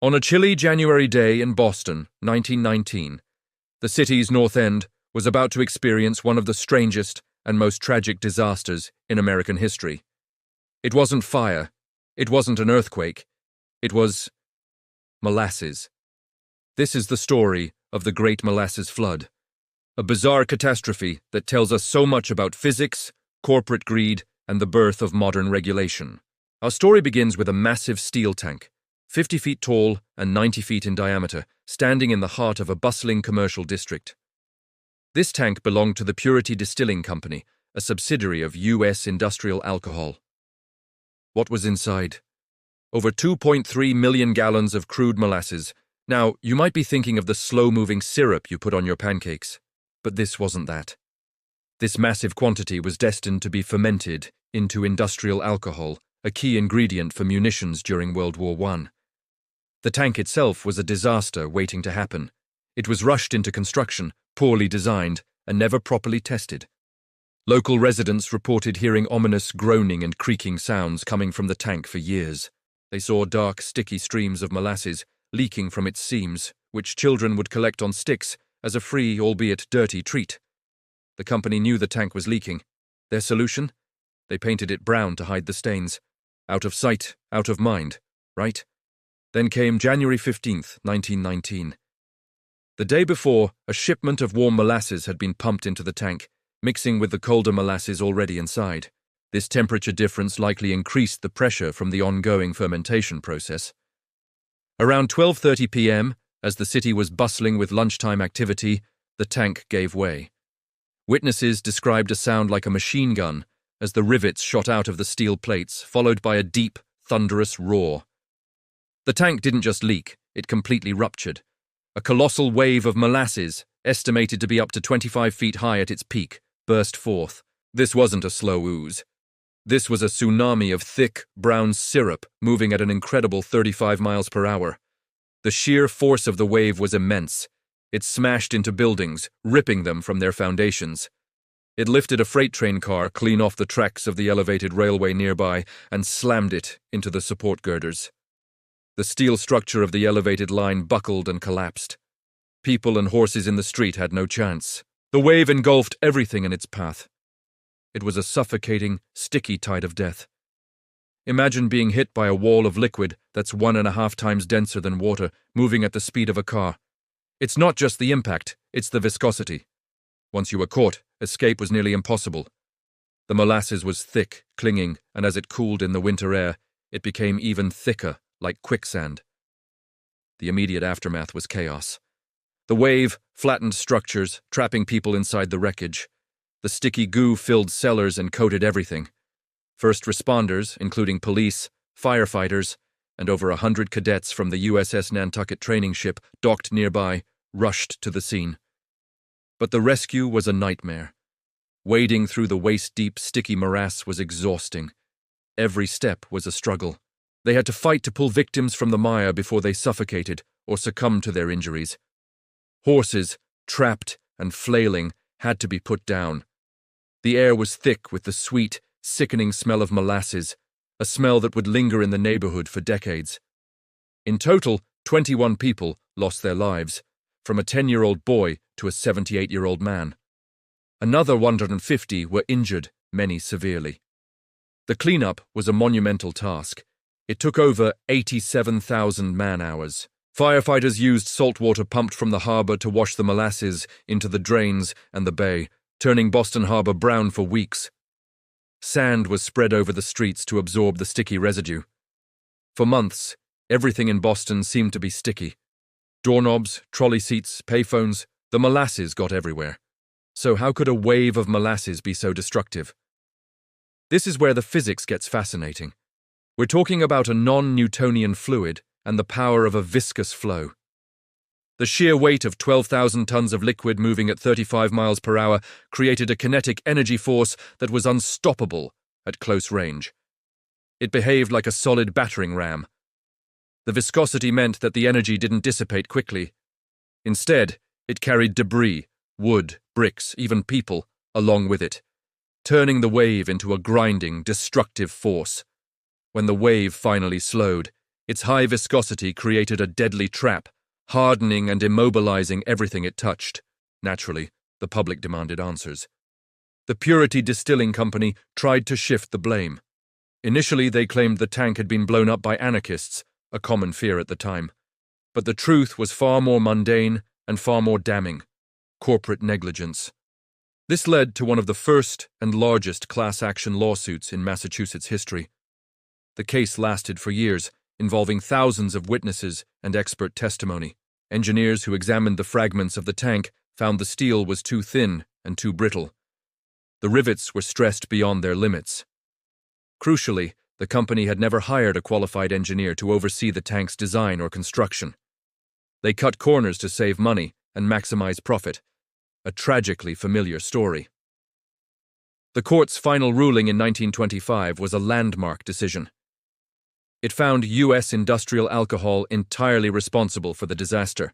On a chilly January day in Boston, 1919, the city's North End was about to experience one of the strangest and most tragic disasters in American history. It wasn't fire, it wasn't an earthquake, it was molasses. This is the story of the Great Molasses Flood, a bizarre catastrophe that tells us so much about physics, corporate greed, and the birth of modern regulation. Our story begins with a massive steel tank, 50 feet tall and 90 feet in diameter, standing in the heart of a bustling commercial district. This tank belonged to the Purity Distilling Company, a subsidiary of U.S. Industrial Alcohol. What was inside? Over 2.3 million gallons of crude molasses. Now, you might be thinking of the slow-moving syrup you put on your pancakes, but this wasn't that. This massive quantity was destined to be fermented into industrial alcohol, a key ingredient for munitions during World War I. The tank itself was a disaster waiting to happen. It was rushed into construction, poorly designed, and never properly tested. Local residents reported hearing ominous groaning and creaking sounds coming from the tank for years. They saw dark, sticky streams of molasses leaking from its seams, which children would collect on sticks as a free, albeit dirty, treat. The company knew the tank was leaking. Their solution? They painted it brown to hide the stains. Out of sight, out of mind, right? Then came January 15th, 1919. The day before, a shipment of warm molasses had been pumped into the tank, mixing with the colder molasses already inside. This temperature difference likely increased the pressure from the ongoing fermentation process. Around 12:30 p.m., as the city was bustling with lunchtime activity, the tank gave way. Witnesses described a sound like a machine gun as the rivets shot out of the steel plates, followed by a deep, thunderous roar. The tank didn't just leak, it completely ruptured. A colossal wave of molasses, estimated to be up to 25 feet high at its peak, burst forth. This wasn't a slow ooze. This was a tsunami of thick, brown syrup moving at an incredible 35 miles per hour. The sheer force of the wave was immense. It smashed into buildings, ripping them from their foundations. It lifted a freight train car clean off the tracks of the elevated railway nearby and slammed it into the support girders. The steel structure of the elevated line buckled and collapsed. People and horses in the street had no chance. The wave engulfed everything in its path. It was a suffocating, sticky tide of death. Imagine being hit by a wall of liquid that's 1.5 times denser than water, moving at the speed of a car. It's not just the impact, it's the viscosity. Once you were caught, escape was nearly impossible. The molasses was thick, clinging, and as it cooled in the winter air, it became even thicker, like quicksand. The immediate aftermath was chaos. The wave flattened structures, trapping people inside the wreckage. The sticky goo filled cellars and coated everything. First responders, including police, firefighters, and over 100 cadets from the USS Nantucket training ship docked nearby, rushed to the scene. But the rescue was a nightmare. Wading through the waist-deep, sticky morass was exhausting. Every step was a struggle. They had to fight to pull victims from the mire before they suffocated or succumbed to their injuries. Horses, trapped and flailing, had to be put down. The air was thick with the sweet, sickening smell of molasses, a smell that would linger in the neighborhood for decades. In total, 21 people lost their lives, from a 10-year-old boy to a 78-year-old man. Another 150 were injured, many severely. The cleanup was a monumental task. It took over 87,000 man-hours. Firefighters used salt water pumped from the harbor to wash the molasses into the drains and the bay, turning Boston Harbor brown for weeks. Sand was spread over the streets to absorb the sticky residue. For months, everything in Boston seemed to be sticky. Doorknobs, trolley seats, payphones, the molasses got everywhere. So how could a wave of molasses be so destructive? This is where the physics gets fascinating. We're talking about a non-Newtonian fluid and the power of a viscous flow. The sheer weight of 12,000 tons of liquid moving at 35 miles per hour created a kinetic energy force that was unstoppable at close range. It behaved like a solid battering ram. The viscosity meant that the energy didn't dissipate quickly. Instead, it carried debris, wood, bricks, even people, along with it, turning the wave into a grinding, destructive force. When the wave finally slowed, Its high viscosity created a deadly trap, hardening and immobilizing everything it touched. Naturally, the public demanded answers. The Purity Distilling Company tried to shift the blame. Initially, they claimed the tank had been blown up by anarchists, a common fear at the time. But the truth was far more mundane and far more damning: corporate negligence. This led to one of the first and largest class action lawsuits in Massachusetts history. The case lasted for years, involving thousands of witnesses and expert testimony. Engineers who examined the fragments of the tank found the steel was too thin and too brittle. The rivets were stressed beyond their limits. Crucially, the company had never hired a qualified engineer to oversee the tank's design or construction. They cut corners to save money and maximize profit, a tragically familiar story. The court's final ruling in 1925 was a landmark decision. It found U.S. Industrial Alcohol entirely responsible for the disaster.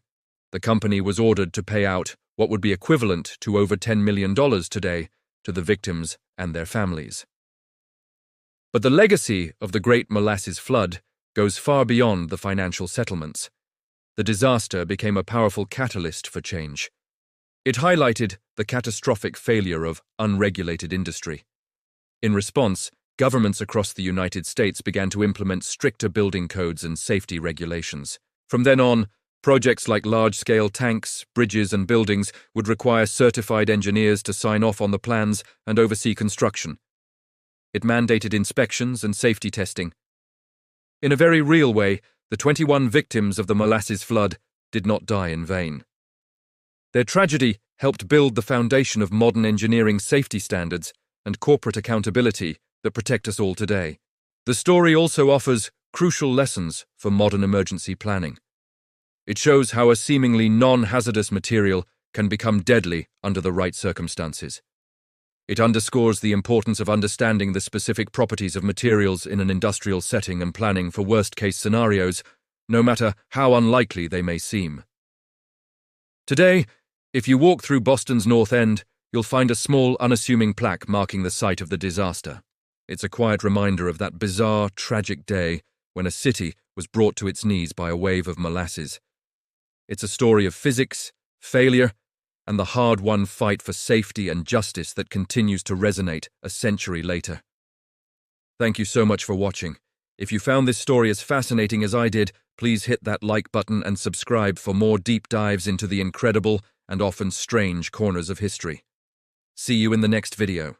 The company was ordered to pay out what would be equivalent to over $10 million today to the victims and their families. But the legacy of the Great Molasses Flood goes far beyond the financial settlements. The disaster became a powerful catalyst for change. It highlighted the catastrophic failure of unregulated industry. In response, governments across the United States began to implement stricter building codes and safety regulations. From then on, projects like large-scale tanks, bridges, and buildings would require certified engineers to sign off on the plans and oversee construction. It mandated inspections and safety testing. In a very real way, the 21 victims of the Molasses Flood did not die in vain. Their tragedy helped build the foundation of modern engineering safety standards and corporate accountability that protect us all today. The story also offers crucial lessons for modern emergency planning. It shows how a seemingly non-hazardous material can become deadly under the right circumstances. It underscores the importance of understanding the specific properties of materials in an industrial setting and planning for worst-case scenarios, no matter how unlikely they may seem. Today, if you walk through Boston's North End, you'll find a small, unassuming plaque marking the site of the disaster. It's a quiet reminder of that bizarre, tragic day when a city was brought to its knees by a wave of molasses. It's a story of physics, failure, and the hard-won fight for safety and justice that continues to resonate a century later. Thank you so much for watching. If you found this story as fascinating as I did, please hit that like button and subscribe for more deep dives into the incredible and often strange corners of history. See you in the next video.